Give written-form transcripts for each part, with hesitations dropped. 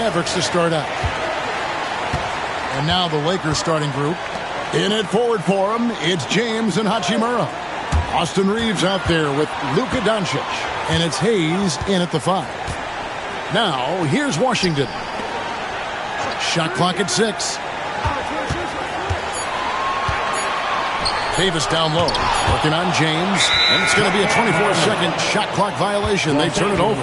Mavericks to start out. And now the Lakers starting group. In it forward for him, it's James and Hachimura. Austin Reeves out there with Luka Doncic. And it's Hayes in at the 5. Now, here's Washington. Shot clock at 6. Davis down low, working on James. And it's going to be a 24-second shot clock violation. They turn it over.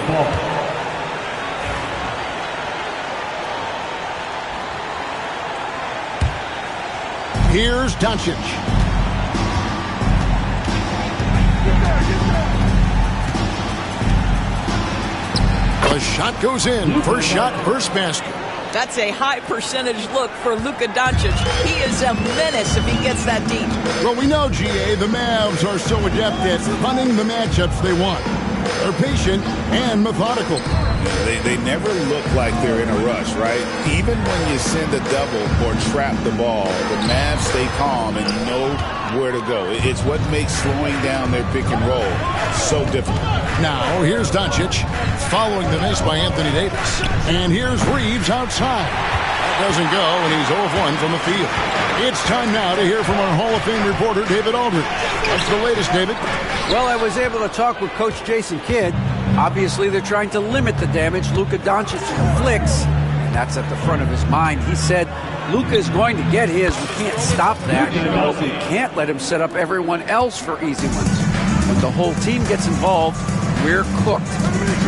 Here's Doncic. The shot goes in. First shot, first basket. That's a high percentage look for Luka Doncic. He is a menace if he gets that deep. Well, we know, GA, the Mavs are so adept at punting the matchups they want. They're patient and methodical. They never look like they're in a rush, right? Even when you send a double or trap the ball, the Mavs stay calm and know where to go. It's what makes slowing down their pick and roll so difficult. Now, here's Doncic, following the miss by Anthony Davis. And here's Reeves outside. That doesn't go, and he's 0 of 1 from the field. It's time now to hear from our Hall of Fame reporter, David Aldridge. What's the latest, David? Well, I was able to talk with Coach Jason Kidd. Obviously, they're trying to limit the damage Luka Doncic inflicts, and that's at the front of his mind. He said, Luka is going to get his. We can't stop that, but we can't let him set up everyone else for easy ones. When the whole team gets involved, we're cooked.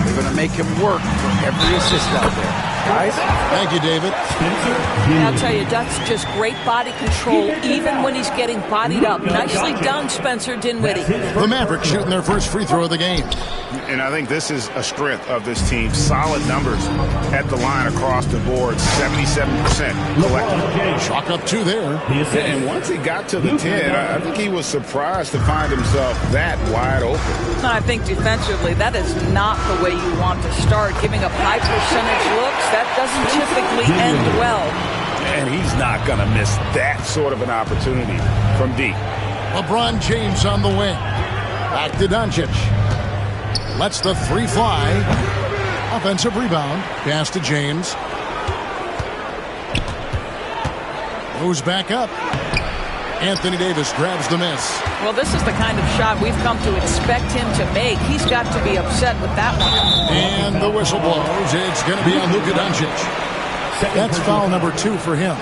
We're going to make him work for every assist out there. Guys? Thank you, David. I'll tell you, that's just great body control, even when he's getting bodied up. Nicely done, Spencer Dinwiddie. The Mavericks shooting their first free throw of the game. And I think this is a strength of this team. Solid numbers at the line across the board. 77% collected. Chalk up 2 there. And once he got to the 10, I think he was surprised to find himself that wide open. I think defensively, that is not the way you want to start. Giving up high percentage looks, that doesn't typically end well. And he's not going to miss that sort of an opportunity from deep. LeBron James on the wing. Back to Doncic. Lets the 3 fly. Offensive rebound. Pass to James. Goes back up. Anthony Davis grabs the miss. Well, this is the kind of shot we've come to expect him to make. He's got to be upset with that one. And the whistle blows. It's going to be on Luka Doncic. That's foul number 2 for him.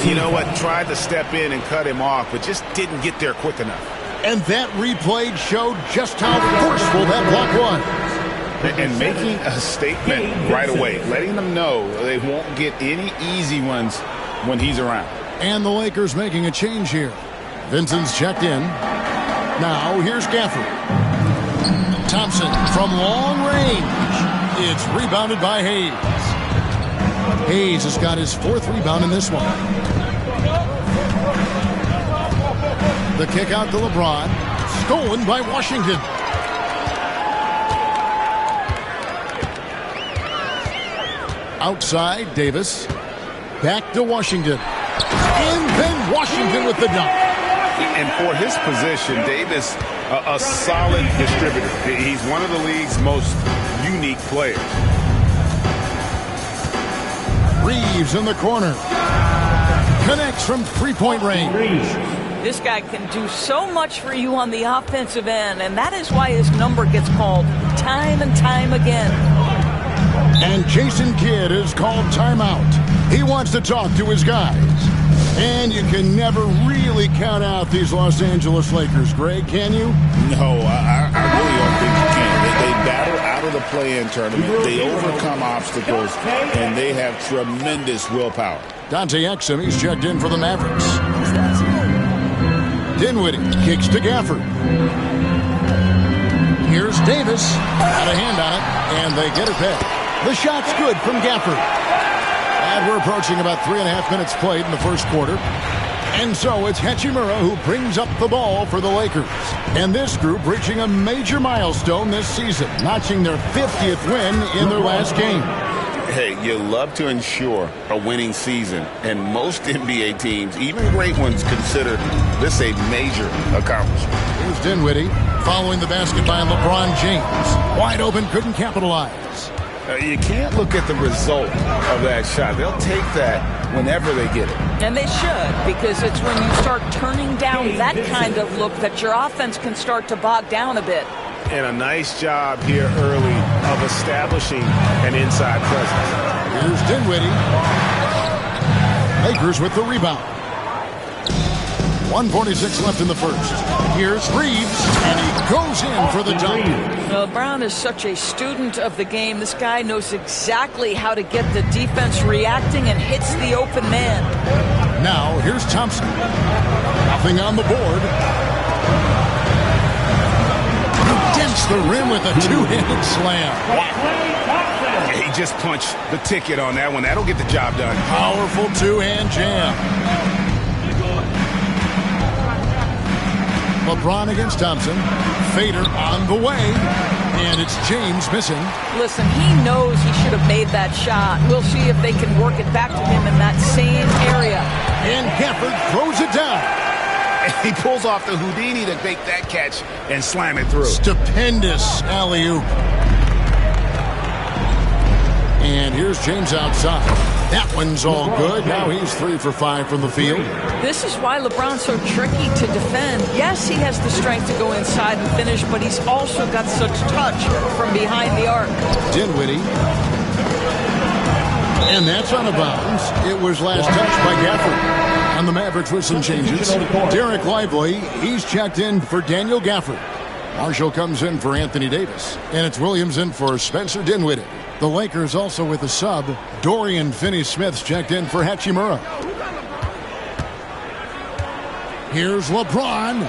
You know what? Tried to step in and cut him off, but just didn't get there quick enough. And that replay showed just how forceful that block was. And making a statement right away, letting them know they won't get any easy ones when he's around. And the Lakers making a change here. Vincent's checked in. Now here's Gafford. Thompson from long range. It's rebounded by Hayes. Hayes has got his 4th rebound in this one. The kick out to LeBron. Stolen by Washington. Outside, Davis. Back to Washington. And then Washington with the dunk. And for his position, Davis, a solid distributor. He's one of the league's most unique players. Reeves in the corner. Connects from 3-point range. This guy can do so much for you on the offensive end, and that is why his number gets called time and time again. And Jason Kidd has called timeout. He wants to talk to his guys. And you can never really count out these Los Angeles Lakers, Greg, can you? No, I really don't think you can. They battle out of the play-in tournament. They overcome obstacles, and they have tremendous willpower. Dante Exum, he's checked in for the Mavericks. Dinwiddie kicks to Gafford. Here's Davis. Got a hand on it, and they get it back. The shot's good from Gafford. And we're approaching about 3.5 minutes played in the first quarter. And so it's Hachimura who brings up the ball for the Lakers. And this group reaching a major milestone this season, notching their 50th win in their last game. Hey, you love to ensure a winning season, and most NBA teams, even great ones, consider this a major accomplishment. Here's Dinwiddie following the basket by LeBron James. Wide open, couldn't capitalize. You can't look at the result of that shot. They'll take that whenever they get it. And they should, because it's when you start turning down that kind of look that your offense can start to bog down a bit. And a nice job here early of establishing an inside presence. Here's Dinwiddie. Lakers with the rebound. 1:46 left in the first. Here's Reeves, and he goes in for the dunk. Brown is such a student of the game. This guy knows exactly how to get the defense reacting and hits the open man. Now, here's Thompson. Nothing on the board. Against the rim with a two-handed slam. He just punched the ticket on that one. That'll get the job done. Powerful two-hand jam. LeBron against Thompson. Fader on the way. And it's James missing. Listen, he knows he should have made that shot. We'll see if they can work it back to him in that same area. And Gafford throws it down. And he pulls off the Houdini to make that catch and slam it through. Stupendous alley-oop. And here's James outside. That one's all good. Now he's 3 for 5 from the field. This is why LeBron's so tricky to defend. Yes, he has the strength to go inside and finish, but he's also got such touch from behind the arc. Dinwiddie. And that's out of bounds. It was last touched by Gafford. On the Mavericks with some changes. Derek Lively, he's checked in for Daniel Gafford. Marshall comes in for Anthony Davis. And it's Williams in for Spencer Dinwiddie. The Lakers also with a sub. Dorian Finney-Smith's checked in for Hachimura. Here's LeBron.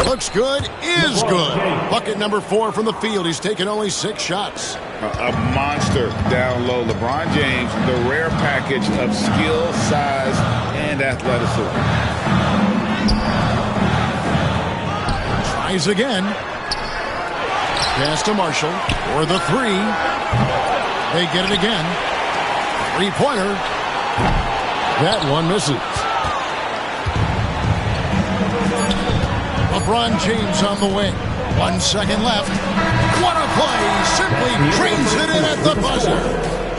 Looks good, is good. Bucket number 4 from the field. He's taken only 6 shots. A monster down low. LeBron James, the rare package of skill, size, and athleticism. Tries again. Pass to Marshall for the 3. They get it again. 3-pointer. That one misses. LeBron James on the wing. 1 second left. What a play. Simply trains it in at the buzzer.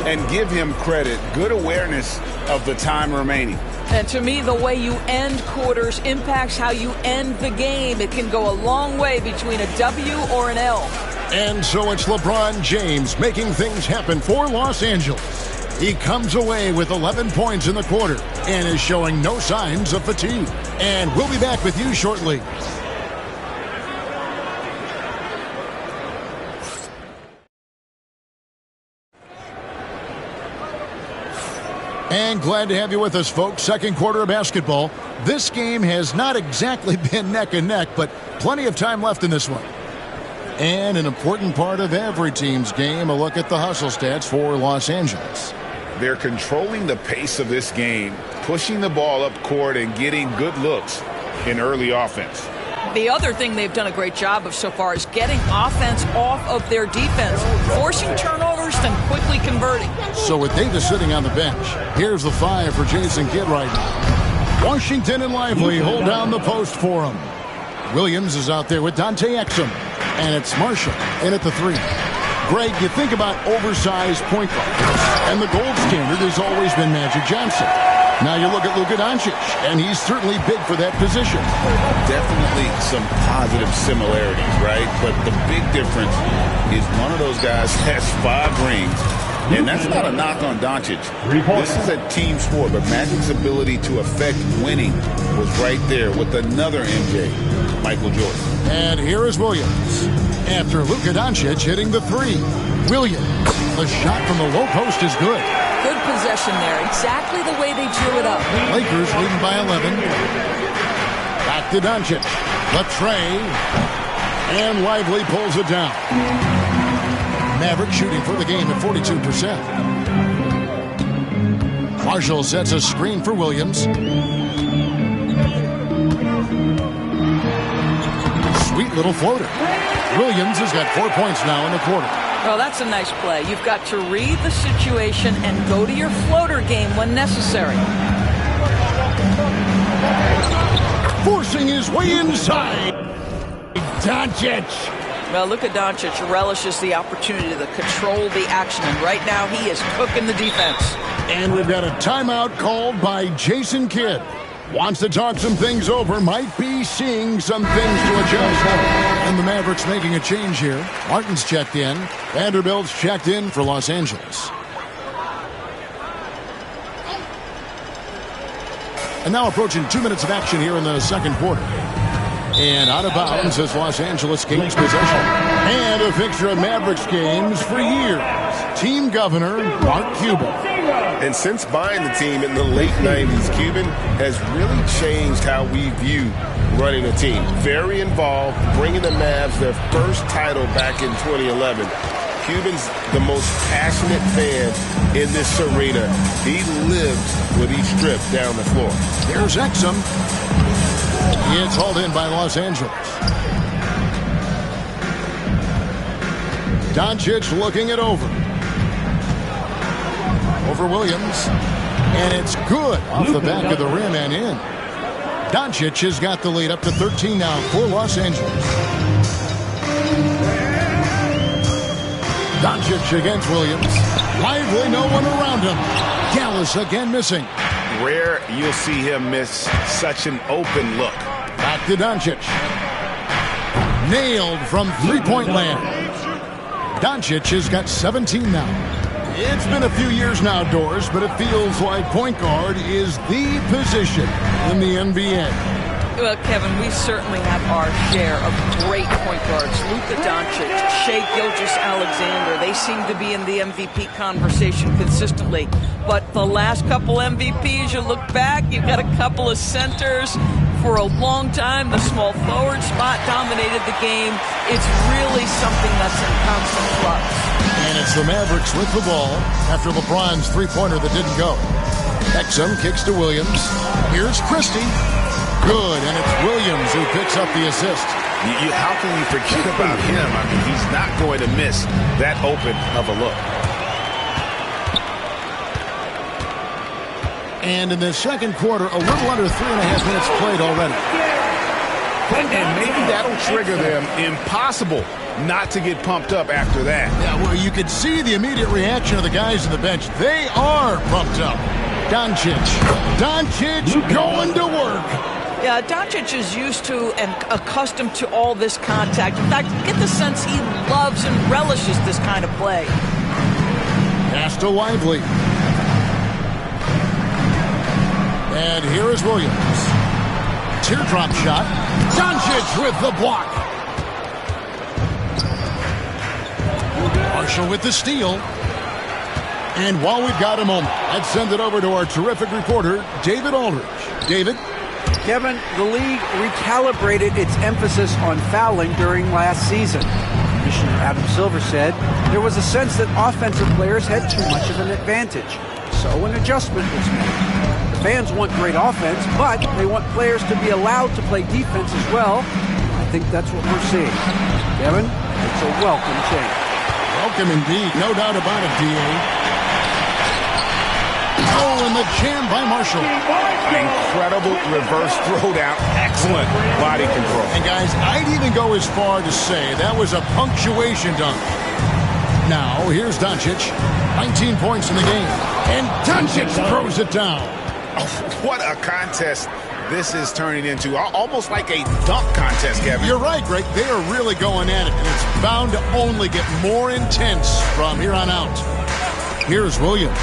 And give him credit. Good awareness of the time remaining. And to me, the way you end quarters impacts how you end the game. It can go a long way between a W or an L. And so it's LeBron James making things happen for Los Angeles. He comes away with 11 points in the quarter and is showing no signs of fatigue. And we'll be back with you shortly. And glad to have you with us, folks. Second quarter of basketball. This game has not exactly been neck and neck, but plenty of time left in this one. And an important part of every team's game, a look at the hustle stats for Los Angeles. They're controlling the pace of this game, pushing the ball up court and getting good looks in early offense. The other thing they've done a great job of so far is getting offense off of their defense, forcing turnovers, then quickly converting. So with Davis sitting on the bench, here's the 5 for Jason Kidd right now. Washington and Lively hold down the post for him. Williams is out there with Dante Exum. And it's Marshall in at the 3. Greg, you think about oversized point guards, and the gold standard has always been Magic Johnson. Now you look at Luka Doncic, and he's certainly big for that position. Definitely some positive similarities, right? But the big difference is one of those guys has 5 rings, and that's not a knock on Doncic. This is a team sport, but Magic's ability to affect winning was right there with another MJ, Michael Jordan. And here is Williams. After Luka Doncic hitting the 3. Williams, the shot from the low post is good. Good possession there. Exactly the way they drew it up. Lakers leading by 11. Back to Doncic. The tray. And Lively pulls it down. Maverick shooting for the game at 42%. Marshall sets a screen for Williams. Sweet little floater. Williams has got 4 points now in the quarter. Well, that's a nice play. You've got to read the situation and go to your floater game when necessary. Forcing his way inside. Doncic. Well, Luka Doncic relishes the opportunity to control the action, and right now he is cooking the defense. And we've got a timeout called by Jason Kidd. Wants to talk some things over, might be seeing some things to adjust. And the Mavericks making a change here. Martin's checked in. Vanderbilt's checked in for Los Angeles. And now approaching 2 minutes of action here in the second quarter. And out of bounds as Los Angeles gains possession. And a fixture of Mavericks games for years. Team governor, Mark Cuban. And since buying the team in the late 90s, Cuban has really changed how we view running a team. Very involved, bringing the Mavs their first title back in 2011. Cuban's the most passionate fan in this arena. He lives with each trip down the floor. Here's Exum. It's hauled in by Los Angeles. Doncic looking it over. Over Williams. And it's good off the back of the rim and in. Doncic has got the lead up to 13 now for Los Angeles. Doncic against Williams. Lively, no one around him. Gallus again missing. Rare you'll see him miss such an open look. Back to Doncic. Nailed from three-point land. Doncic has got 17 now. It's been a few years now, Doris, but it feels like point guard is the position in the NBA. Well, Kevin, we certainly have our share of great point guards. Luka Doncic, Shai Gilgeous-Alexander, they seem to be in the MVP conversation consistently. But the last couple MVPs, you look back, you've got a couple of centers. For a long time, the small forward spot dominated the game. It's really something that's in constant flux. And it's the Mavericks with the ball after LeBron's three-pointer that didn't go. Exum kicks to Williams. Here's Christie. Good, and it's Williams who picks up the assist. How can you forget about him? I mean, he's not going to miss that open of a look. And in the second quarter, a little under 3.5 minutes played already. And maybe that'll trigger them. Impossible not to get pumped up after that. Yeah, well, you could see the immediate reaction of the guys on the bench. They are pumped up. Doncic going to work. Yeah, Doncic is used to and accustomed to all this contact. In fact, you get the sense he loves and relishes this kind of play. Pass to Lively. And here is Williams. Teardrop shot. Doncic with the block. Marshall with the steal. And while we've got a moment, let's send it over to our terrific reporter, David Aldridge. David? Kevin, the league recalibrated its emphasis on fouling during last season. Commissioner Adam Silver said there was a sense that offensive players had too much of an advantage. So an adjustment was made. The fans want great offense, but they want players to be allowed to play defense as well. I think that's what we're seeing. Kevin, it's a welcome change. Welcome indeed. No doubt about it, D.A. Oh, and the jam by Marshall. Incredible reverse throwdown. Excellent body control. And guys, I'd even go as far to say that was a punctuation dunk. Now, here's Doncic. 19 points in the game. And Doncic throws it down. Oh, what a contest this is turning into. Almost like a dunk contest, Kevin. You're right, Greg. They are really going at it, and it's bound to only get more intense from here on out. Here's Williams.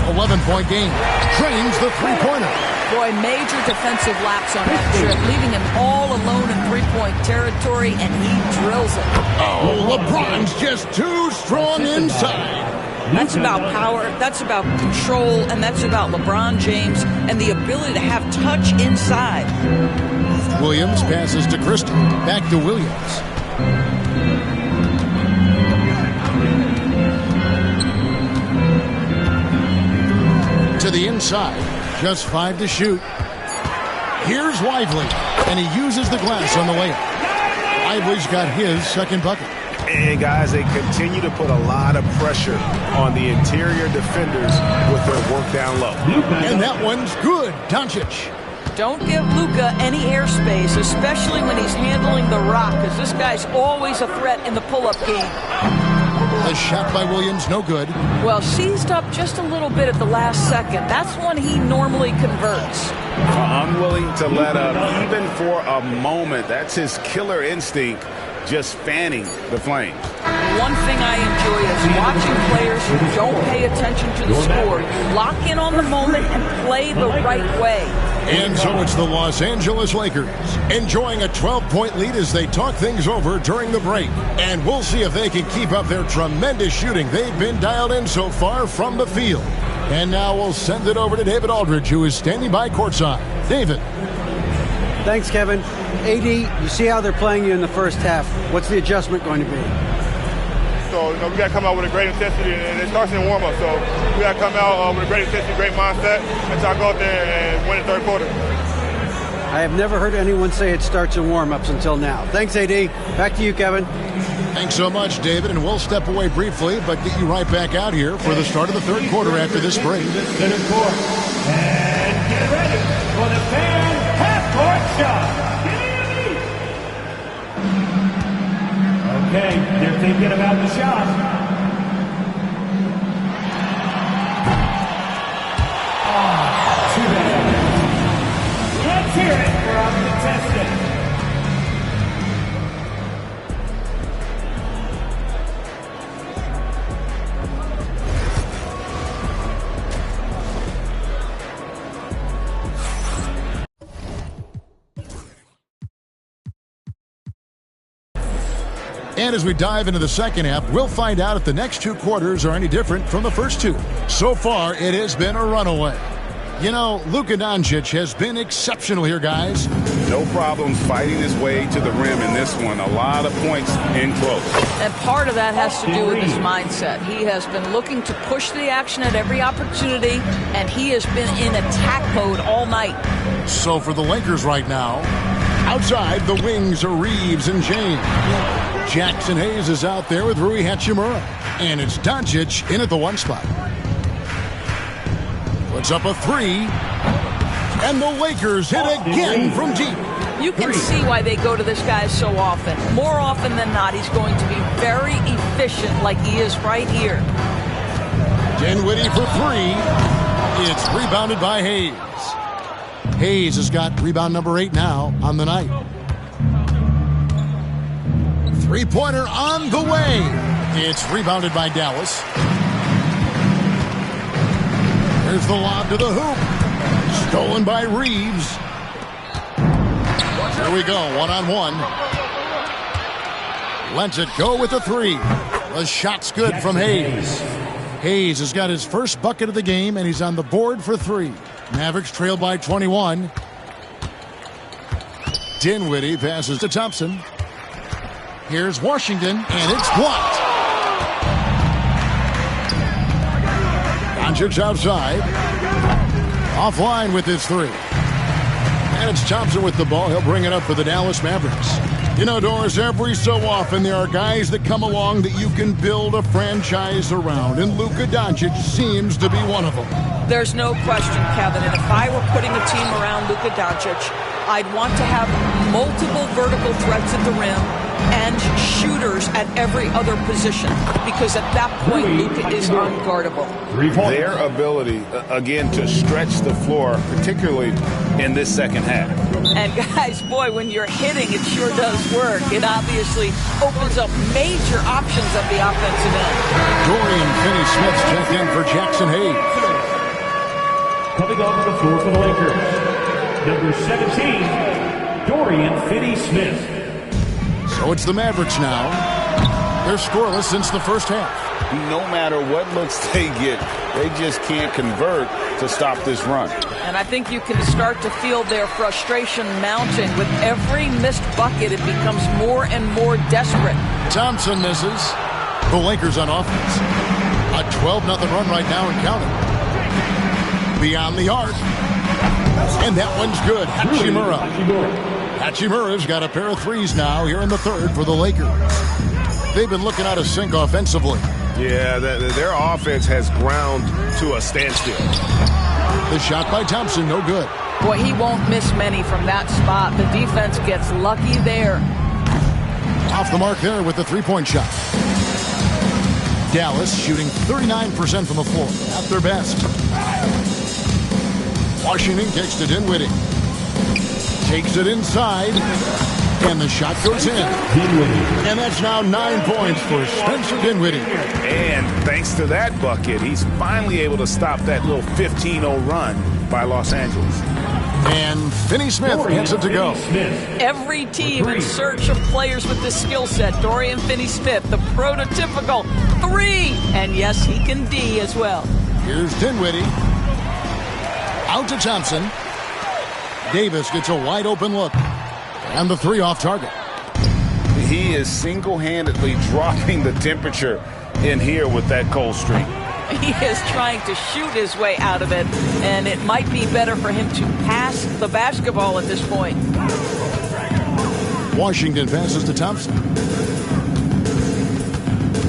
11-point game. Drains the three-pointer. Boy, major defensive lapse on that trip, leaving him all alone in three-point territory, and he drills it. Oh, LeBron's just too strong inside. That's about power, that's about control, and that's about LeBron James and the ability to have touch inside. Williams passes to Christie. Back to Williams. To the inside. Just 5 to shoot. Here's Lively, and he uses the glass on the layup. Lively's got his second bucket. And, guys, they continue to put a lot of pressure on the interior defenders with their work down low. And that one's good. Doncic. Don't give Luka any airspace, especially when he's handling the rock, because this guy's always a threat in the pull-up game. The shot by Williams, no good. Well, seized up just a little bit at the last second. That's when he normally converts. Unwilling to let up, even for a moment. That's his killer instinct, just fanning the flame. One thing I enjoy is watching players who don't pay attention to the score. You lock in on the moment and play the right way. And so it's the Los Angeles Lakers enjoying a 12-point lead as they talk things over during the break. And we'll see if they can keep up their tremendous shooting they've been dialed in so far from the field. And now we'll send it over to David Aldridge, who is standing by courtside. David. Thanks, Kevin. AD, you see how they're playing you in the first half. What's the adjustment going to be? So, we got to come out with a great intensity, and it starts in warm-up. So, we got to come out with a great intensity, great mindset, and try to go out there and win the third quarter. I have never heard anyone say it starts in warm-ups until now. Thanks, AD. Back to you, Kevin. Thanks so much, David, and we'll step away briefly, but get you right back out here for the start of the third quarter after this break. And get ready for the fan half-court shot. Okay, they're thinking about the shot. Oh, too bad. Let's hear it for our contestant. And as we dive into the second half, we'll find out if the next two quarters are any different from the first two. So far, it has been a runaway. You know, Luka Doncic has been exceptional here, guys. No problems fighting his way to the rim in this one. A lot of points in close. And part of that has to do with his mindset. He has been looking to push the action at every opportunity, and he has been in attack mode all night. So for the Lakers right now, outside the wings are Reeves and James. Jackson Hayes is out there with Rui Hachimura. And it's Doncic in at the one spot. Puts up a three. And the Lakers hit again from deep. You can see why they go to this guy so often. More often than not, he's going to be very efficient like he is right here. Dinwiddie for three. It's rebounded by Hayes. Hayes has got rebound number 8 now on the night. Three-pointer on the way. It's rebounded by Dallas. There's the lob to the hoop. Stolen by Reeves. Here we go, one-on-one. Lets it go with the three. The shot's good from Hayes. Hayes has got his first bucket of the game, and he's on the board for three. Mavericks trail by 21. Dinwiddie passes to Thompson. Here's Washington, and it's blocked. Doncic outside. Offline with his three. And it's Thompson with the ball. He'll bring it up for the Dallas Mavericks. You know, Doris, every so often there are guys that come along that you can build a franchise around, and Luka Doncic seems to be one of them. There's no question, Kevin, and if I were putting a team around Luka Doncic, I'd want to have multiple vertical threats at the rim and shooters at every other position, because at that point, Luka is unguardable. Their ability, again, to stretch the floor, particularly in this second half. And guys, boy, when you're hitting, it sure does work. It obviously opens up major options at the offensive end. Dorian Finney-Smith's check in for Jackson Hayes. Coming off the floor for the Lakers, number 17, Dorian Finney-Smith. So it's the Mavericks now. They're scoreless since the first half. No matter what looks they get, they just can't convert to stop this run. And I think you can start to feel their frustration mounting. With every missed bucket, it becomes more and more desperate. Thompson misses. The Lakers on offense. A 12-0 run right now and counting. Beyond the arc. And that one's good. Hachimura's got a pair of threes now here in the third for the Lakers. They've been looking out of sync offensively. Yeah, their offense has ground to a standstill. The shot by Thompson, no good. Boy, he won't miss many from that spot. The defense gets lucky there. Off the mark there with the three-point shot. Dallas shooting 39% from the floor at their best. Washington kicks to Dinwiddie. Takes it inside. And the shot goes in. And that's now 9 points for Spencer Dinwiddie. And thanks to that bucket, he's finally able to stop that little 15-0 run by Los Angeles. And Finney Smith gets it to go. Every team in search of players with this skill set. Dorian Finney-Smith, the prototypical 3. And yes, he can D as well. Here's Dinwiddie. Out to Thompson. Davis gets a wide open look. And the 3 off target. He is single-handedly dropping the temperature in here with that cold streak. He is trying to shoot his way out of it, and it might be better for him to pass the basketball at this point. Washington passes to Thompson.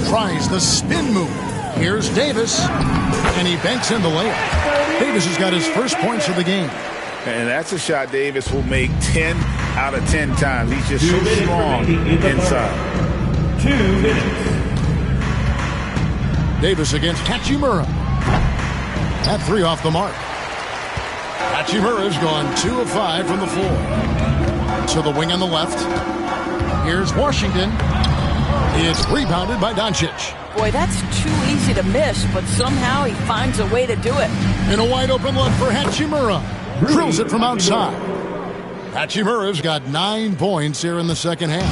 Tries the spin move. Here's Davis, and he banks in the layup. Davis has got his first points of the game. And that's a shot Davis will make 10 out of 10 times. He's just so strong inside. 2 minutes. Davis against Hachimura. That 3 off the mark. Hachimura's gone 2 of 5 from the floor. To the wing on the left. Here's Washington. It's rebounded by Doncic. Boy, that's too easy to miss, but somehow he finds a way to do it. And a wide open look for Hachimura. Drills it from outside. Hachimura's got 9 points here in the second half.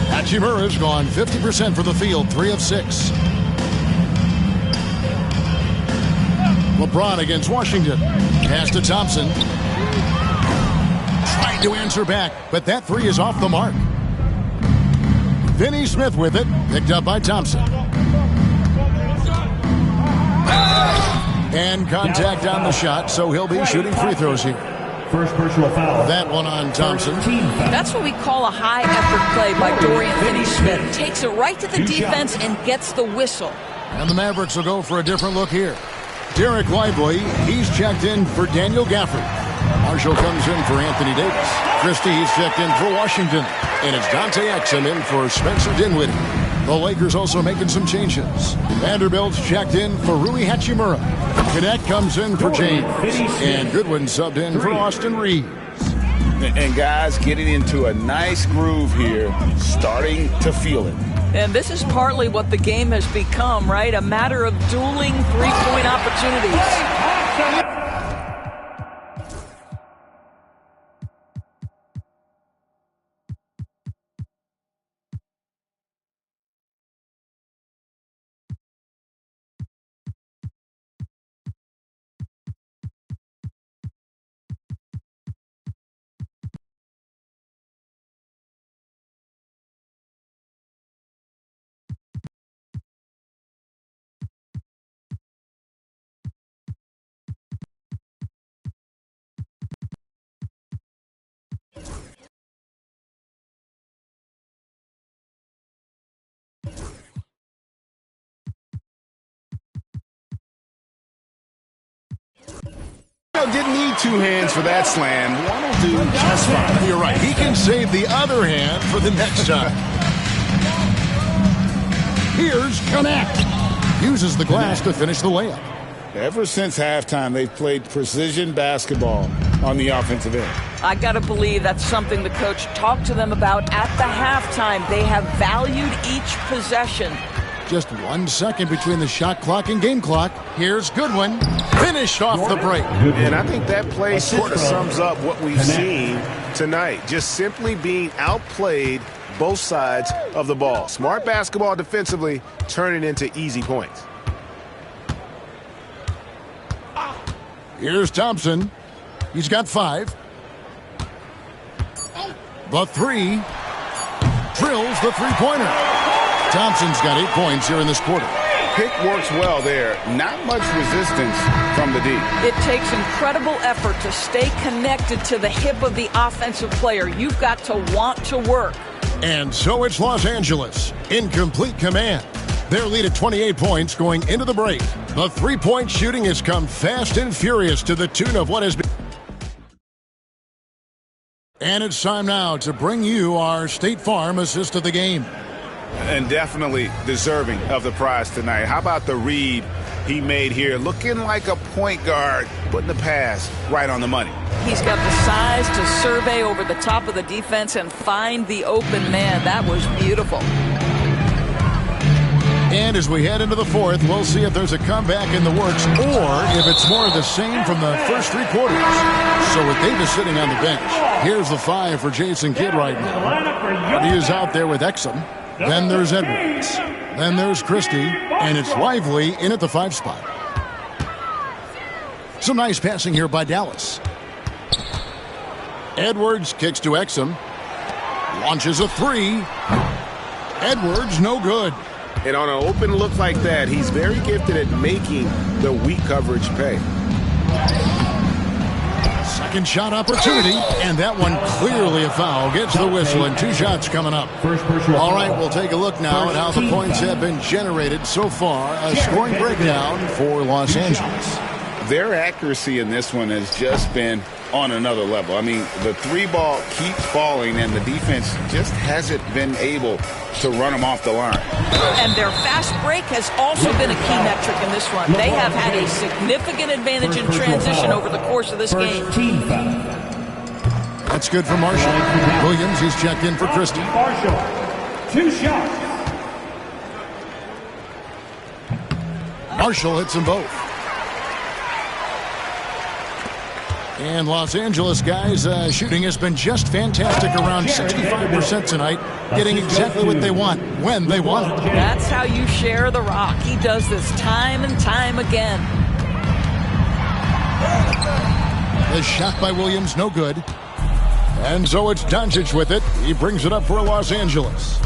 Hachimura's gone 50% for the field, 3 of 6. LeBron against Washington. Pass to Thompson. Trying to answer back, but that 3 is off the mark. Finney Smith with it, picked up by Thompson. And contact on the shot, so he'll be shooting free throws here. First personal foul. That one on Thompson. That's what we call a high-effort play by Dorian Finney-Smith. Takes it right to the defense and gets the whistle. And the Mavericks will go for a different look here. Derek Lively, he's checked in for Daniel Gafford. Marshall comes in for Anthony Davis. Christie, he's checked in for Washington. And it's Dante Exum in for Spencer Dinwiddie. The Lakers also making some changes. Vanderbilt's checked in for Rui Hachimura. Cadet comes in for James. And Goodwin subbed in for Austin Reeves. And guys getting into a nice groove here, starting to feel it. And this is partly what the game has become, right? A matter of dueling three-point opportunities. Didn't need 2 hands for that slam. One will do just fine. You're right. He can save the other hand for the next time. Here's Connect. Uses the glass to finish the layup. Ever since halftime, they've played precision basketball on the offensive end. I got to believe that's something the coach talked to them about at the halftime. They have valued each possession. Just 1 second between the shot clock and game clock. Here's Goodwin. Finished off the break. And I think that play sort of sums up what we've seen tonight. Just simply being outplayed both sides of the ball. Smart basketball defensively, turning into easy points. Here's Thompson. He's got 5. The 3. Drills the three-pointer. Thompson's got 8 points here in this quarter. Pick works well there. Not much resistance from the D. It takes incredible effort to stay connected to the hip of the offensive player. You've got to want to work. And so it's Los Angeles in complete command. Their lead at 28 points going into the break. The three-point shooting has come fast and furious to the tune of what has been And it's time now to bring you our State Farm assist of the game. And definitely deserving of the prize tonight. How about the read he made here? Looking like a point guard, putting the pass right on the money. He's got the size to survey over the top of the defense and find the open man. That was beautiful. And as we head into the fourth, we'll see if there's a comeback in the works or if it's more of the same from the first three quarters. So with Davis sitting on the bench, here's the 5 for Jason Kidd right now. He is out there with Exum. Then there's Edwards. Then there's Christie. And it's Lively in at the 5 spot. Some nice passing here by Dallas. Edwards kicks to Exum. Launches a 3. Edwards, no good. And on an open look like that, he's very gifted at making the weak coverage pay. Second shot opportunity, and that one clearly a foul. Gets the whistle, and 2 shots coming up. All right, we'll take a look now at how the points have been generated so far. A scoring breakdown for Los Angeles. Their accuracy in this one has just been on another level. I mean, the 3-ball keeps falling, and the defense just hasn't been able to run them off the line. And their fast break has also been a key metric in this one. They have had a significant advantage in transition over the course of this game. That's good for Marshall. Williams, he's checked in for Christie. Marshall, 2 shots. Marshall hits them both. And Los Angeles guys, shooting has been just fantastic, around 65% tonight, getting exactly what they want, when they want it. That's how you share the rock. He does this time and time again. The shot by Williams, no good. And so it's Doncic with it. He brings it up for Los Angeles.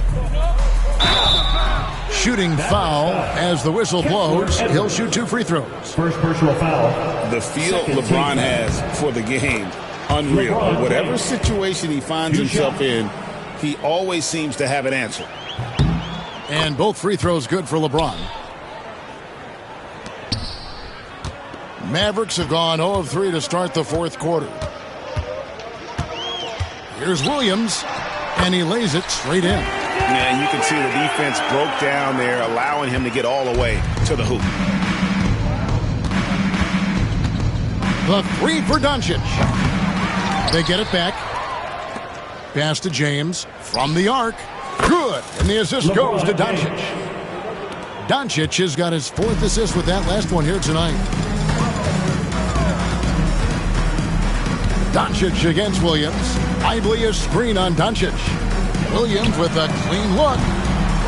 Shooting foul as the whistle blows. He'll shoot 2 free throws. First personal foul. The feel LeBron has for the game, unreal. Whatever situation he finds himself in, he always seems to have an answer. And both free throws good for LeBron. Mavericks have gone 0 of 3 to start the fourth quarter. Here's Williams, and he lays it straight in. And you can see the defense broke down there, allowing him to get all the way to the hoop. The 3 for Doncic. They get it back. Pass to James from the arc. Good. And the assist goes to Doncic. Doncic has got his 4th assist with that last one here tonight. Doncic against Williams. Lively a screen on Doncic. Williams with a clean look.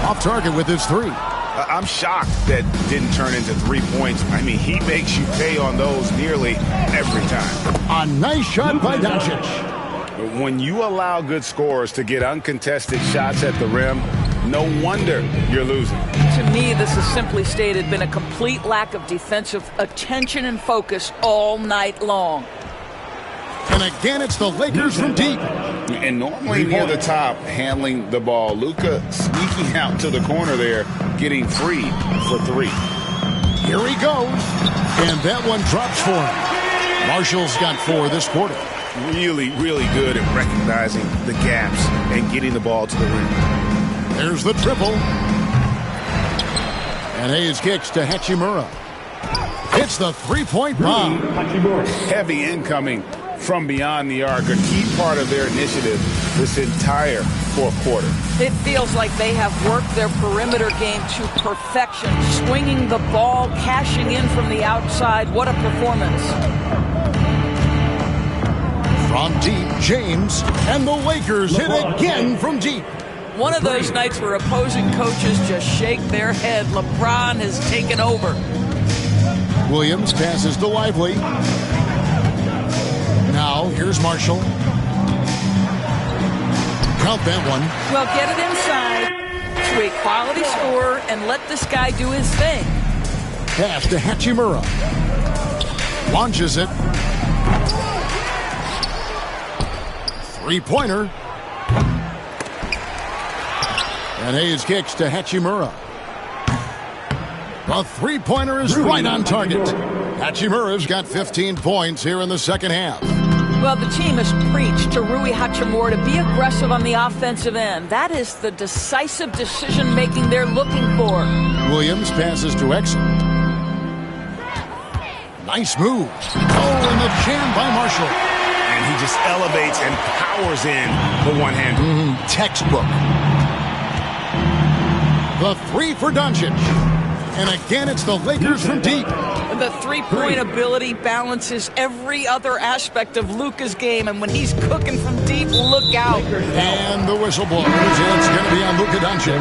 Off target with his 3. I'm shocked that didn't turn into 3 points. I mean, he makes you pay on those nearly every time. A nice shot by Doncic. When you allow good scorers to get uncontested shots at the rim, no wonder you're losing. To me, this has simply stated been a complete lack of defensive attention and focus all night long. And again, it's the Lakers from deep. And normally near the top, handling the ball. Luka sneaking out to the corner there, getting free for 3. Here he goes. And that one drops for him. Marshall's got 4 this quarter. Really, really good at recognizing the gaps and getting the ball to the rim. There's the triple. And Hayes kicks to Hachimura. It's the 3-point bomb. Heavy incoming from beyond the arc, a key part of their initiative this entire fourth quarter. It feels like they have worked their perimeter game to perfection, swinging the ball, cashing in from the outside. What a performance. From deep, James, and the Lakers hit again from deep. One of those nights where opposing coaches just shake their head. LeBron has taken over. Williams passes to Lively. Now, here's Marshall. Count that one. Well, get it inside to a quality scorer and let this guy do his thing. Pass to Hachimura. Launches it. 3-pointer. And Hayes kicks to Hachimura. The 3-pointer is right on target. Hachimura's got 15 points here in the second half. Well, the team has preached to Rui Hachimura to be aggressive on the offensive end. That is the decisive decision-making they're looking for. Williams passes to Exum. Nice move. Oh, and the jam by Marshall. And he just elevates and powers in the one-hander. Textbook. The three for Doncic. And again, it's the Lakers from deep. The three-point ability balances every other aspect of Luka's game, and when he's cooking from deep, look out. And the whistle blows. It's going to be on Luka Doncic.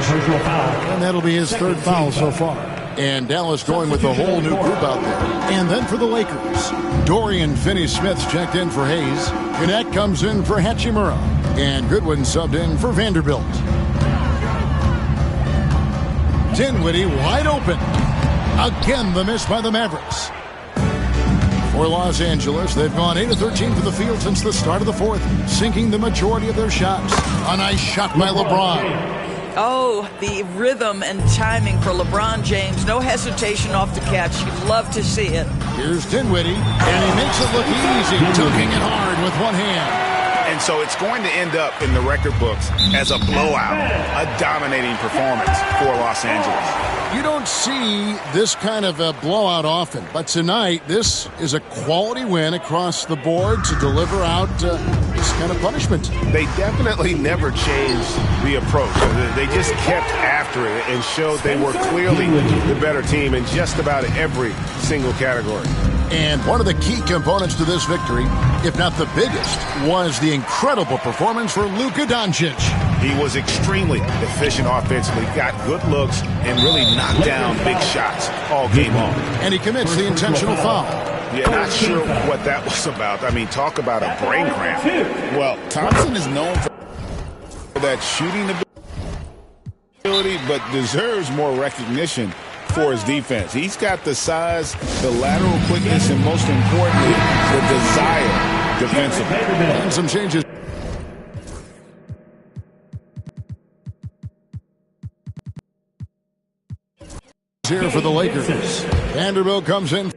And that'll be his third foul so far. And Dallas going with a whole new group out there. And then for the Lakers, Dorian Finney-Smith's checked in for Hayes. Gannett comes in for Hachimura. And Goodwin subbed in for Vanderbilt. Dinwiddie wide open. Again, the miss by the Mavericks. For Los Angeles, they've gone 8 of 13 from the field since the start of the fourth, sinking the majority of their shots. A nice shot by LeBron. Oh, the rhythm and timing for LeBron James. No hesitation off the catch. You'd love to see it. Here's Dinwiddie, and he makes it look easy, dunking it hard with one hand. And so it's going to end up in the record books as a blowout, a dominating performance for Los Angeles. You don't see this kind of a blowout often, but tonight this is a quality win across the board to deliver out this kind of punishment. They definitely never changed the approach. They just kept after it and showed they were clearly the better team in just about every single category. And one of the key components to this victory, if not the biggest, was the incredible performance for Luka Doncic. He was extremely efficient offensively, got good looks, and really knocked down big shots all game long. And he commits the intentional foul. Yeah, not sure what that was about. I mean, talk about a brain cramp. Well, Thompson is known for that shooting ability, but deserves more recognition for his defense. He's got the size, the lateral quickness, and most importantly, the desire defensively. And some changes. Here for the Lakers. Vanderbilt comes in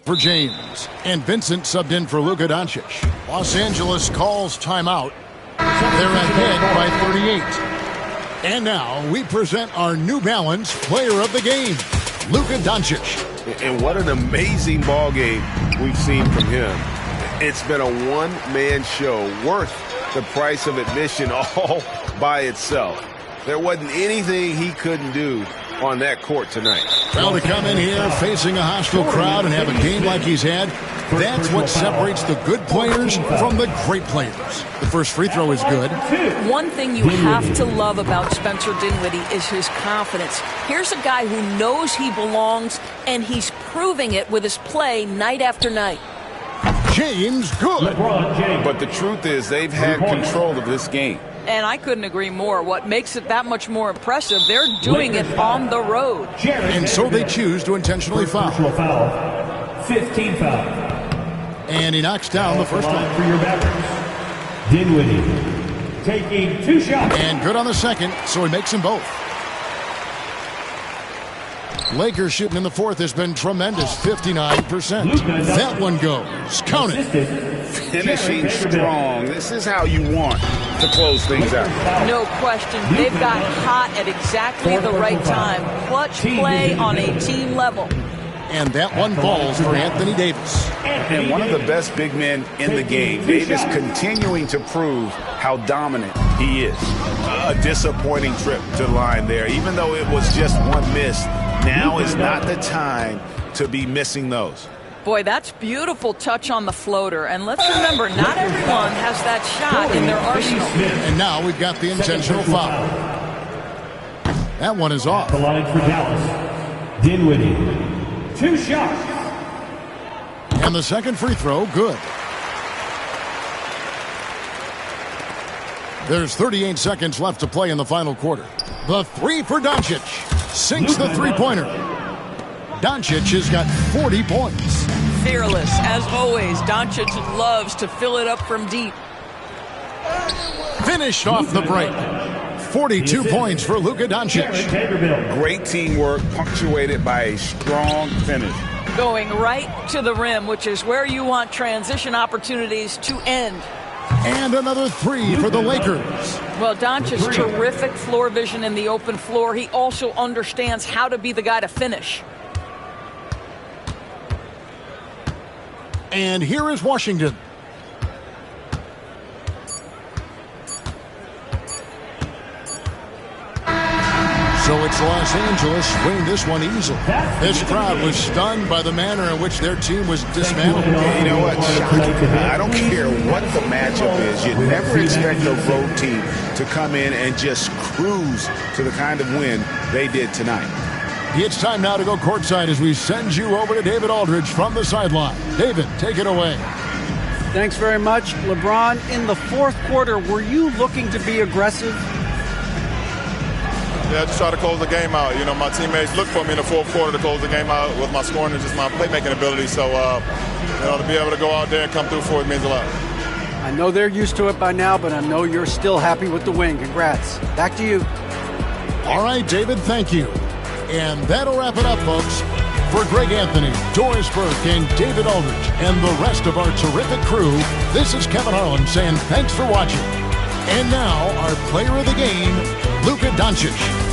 for James. And Vincent subbed in for Luka Doncic. Los Angeles calls timeout. They're ahead by 38. And now we present our New Balance player of the game, Luka Doncic. And what an amazing ball game we've seen from him. It's been a one-man show worth the price of admission all by itself. There wasn't anything he couldn't do on that court tonight. Well, to come in here facing a hostile crowd and have a game like he's had, that's what separates the good players from the great players. The first free throw is good. One thing you have to love about Spencer Dinwiddie is his confidence. Here's a guy who knows he belongs, and he's proving it with his play night after night. James, good. But the truth is they've had control of this game. And I couldn't agree more. What makes it that much more impressive, they're doing it on the road. And so they choose to intentionally foul. 15 foul. And he knocks down the first one. For your Mavericks, Dinwiddie taking 2 shots. And good on the second, so he makes them both. Lakers shooting in the fourth has been tremendous, 59%. That one goes. Count it. Finishing strong. This is how you want to close things out. No question. They've got hot at exactly the right time. Clutch play on a team level. And that one falls for Anthony Davis. And one of the best big men in the game. Davis continuing to prove how dominant he is. A disappointing trip to the line there. Even though it was just one miss, now is not the time to be missing those. Boy, that's beautiful touch on the floater. And let's remember, not everyone has that shot in their arsenal. And now we've got the intentional foul. That one is off. The line for Dallas, Dinwiddie. 2 shots. And the second free throw, good. There's 38 seconds left to play in the final quarter. The three for Doncic. Sinks the three-pointer. Doncic has got 40 points. Fearless, as always. Doncic loves to fill it up from deep. Finished off the break. 42 points for Luka Doncic. Great teamwork, punctuated by a strong finish. Going right to the rim, which is where you want transition opportunities to end. And another three for the Lakers. Well, Doncic, terrific floor vision in the open floor. He also understands how to be the guy to finish. And here is Washington. So it's Los Angeles winning this one easily. This crowd was stunned by the manner in which their team was dismantled. Yeah, you know what? I don't care what the matchup is. You never expect a road team to come in and just cruise to the kind of win they did tonight. It's time now to go courtside as we send you over to David Aldridge from the sideline. David, take it away. Thanks very much. LeBron, in the fourth quarter, were you looking to be aggressive? Yeah, just try to close the game out. You know, my teammates look for me in the fourth quarter to close the game out with my scoring and just my playmaking ability. So, you know, to be able to go out there and come through for it means a lot. I know they're used to it by now, but I know you're still happy with the win. Congrats. Back to you. All right, David, thank you. And that'll wrap it up, folks. For Greg Anthony, Doris Burke, and David Aldridge, and the rest of our terrific crew, this is Kevin Harlan saying thanks for watching. And now, our player of the game, Luka Doncic.